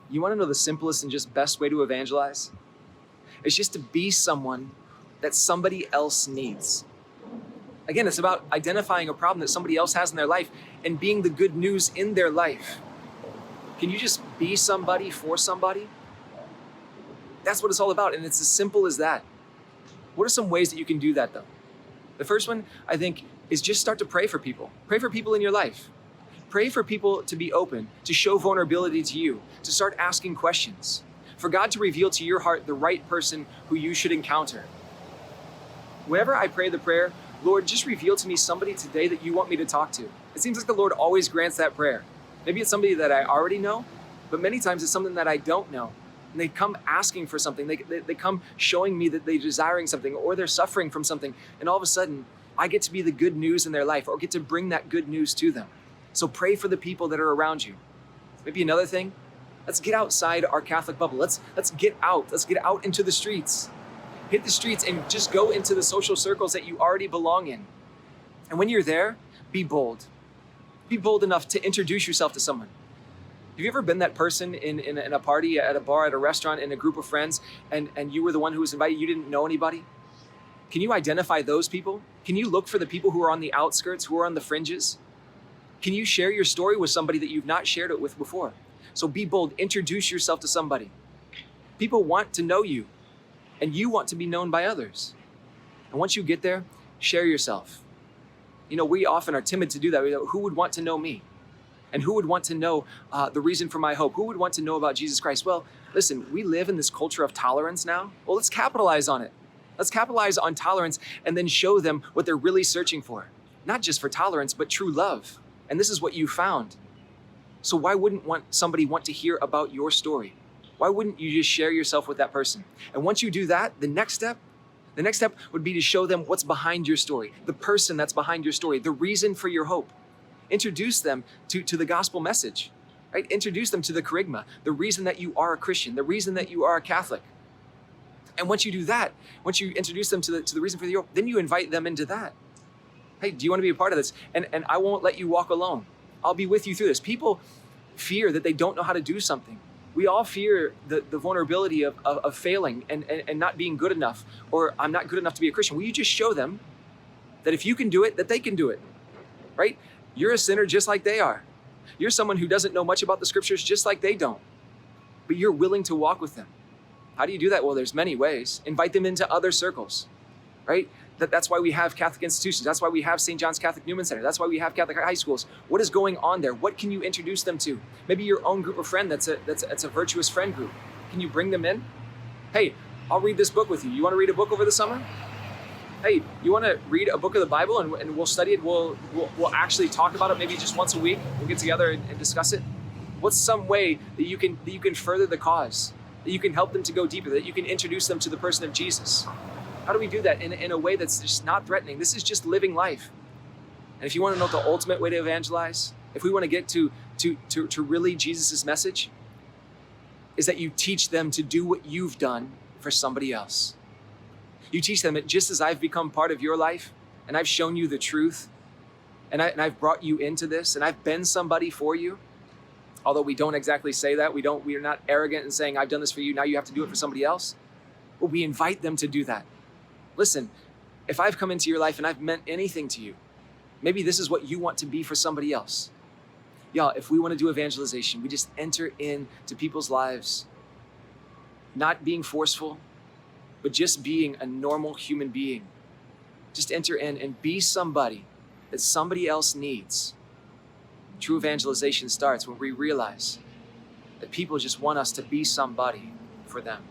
You want to know the simplest and just best way to evangelize? It's just to be someone that somebody else needs. Again, it's about identifying a problem that somebody else has in their life and being the good news in their life. Can you just be somebody for somebody? That's what it's all about, and it's as simple as that. What are some ways that you can do that, though? The first one, I think, is just start to pray for people. Pray for people in your life. Pray for people to be open, to show vulnerability to you, to start asking questions, for God to reveal to your heart the right person who you should encounter. Whenever I pray the prayer, Lord, just reveal to me somebody today that you want me to talk to. It seems like the Lord always grants that prayer. Maybe it's somebody that I already know, but many times it's something that I don't know. And they come asking for something. They come showing me that they're desiring something or they're suffering from something. And all of a sudden, I get to be the good news in their life or get to bring that good news to them. So pray for the people that are around you. Maybe another thing, let's get outside our Catholic bubble. Let's get out. Let's get out into the streets. Hit the streets and just go into the social circles that you already belong in. And when you're there, be bold. Be bold enough to introduce yourself to someone. Have you ever been that person in a party, at a bar, at a restaurant, in a group of friends, and you were the one who was invited, you didn't know anybody? Can you identify those people? Can you look for the people who are on the outskirts, who are on the fringes? Can you share your story with somebody that you've not shared it with before? So be bold, introduce yourself to somebody. People want to know you, and you want to be known by others. And once you get there, share yourself. We often are timid to do that. Who would want to know me? And who would want to know the reason for my hope? Who would want to know about Jesus Christ? Well, listen, we live in this culture of tolerance now. Well, let's capitalize on it. Let's capitalize on tolerance and then show them what they're really searching for. Not just for tolerance, but true love. And this is what you found. So why wouldn't somebody want to hear about your story? Why wouldn't you just share yourself with that person? And once you do that, the next step would be to show them what's behind your story, the person that's behind your story, the reason for your hope. Introduce them to the gospel message, right? Introduce them to the kerygma, the reason that you are a Christian, the reason that you are a Catholic. And once you do that, once you introduce them to the reason for your hope, then you invite them into that. Hey, do you want to be a part of this? And I won't let you walk alone. I'll be with you through this. People fear that they don't know how to do something. We all fear the vulnerability of failing and not being good enough, or I'm not good enough to be a Christian. Will you just show them that if you can do it, that they can do it, right? You're a sinner just like they are. You're someone who doesn't know much about the scriptures just like they don't, but you're willing to walk with them. How do you do that? Well, there's many ways. Invite them into other circles, right? That's why we have Catholic institutions. That's why we have St. John's Catholic Newman Center. That's why we have Catholic high schools. What is going on there? What can you introduce them to? Maybe your own group of friends that's a virtuous friend group. Can you bring them in? Hey, I'll read this book with you. You want to read a book over the summer? Hey, you want to read a book of the Bible and we'll study it? We'll actually talk about it maybe just once a week. We'll get together and discuss it. What's some way that you can further the cause, that you can help them to go deeper, that you can introduce them to the person of Jesus? How do we do that in a way that's just not threatening? This is just living life. And if you want to know the ultimate way to evangelize, if we want to get to really Jesus' message, is that you teach them to do what you've done for somebody else. You teach them that just as I've become part of your life and I've shown you the truth and I've brought you into this and I've been somebody for you, although we don't exactly say that, we are not arrogant in saying I've done this for you, now you have to do it for somebody else. But we invite them to do that. Listen, if I've come into your life and I've meant anything to you, maybe this is what you want to be for somebody else. Y'all, if we want to do evangelization, we just enter into people's lives, not being forceful, but just being a normal human being. Just enter in and be somebody that somebody else needs. True evangelization starts when we realize that people just want us to be somebody for them.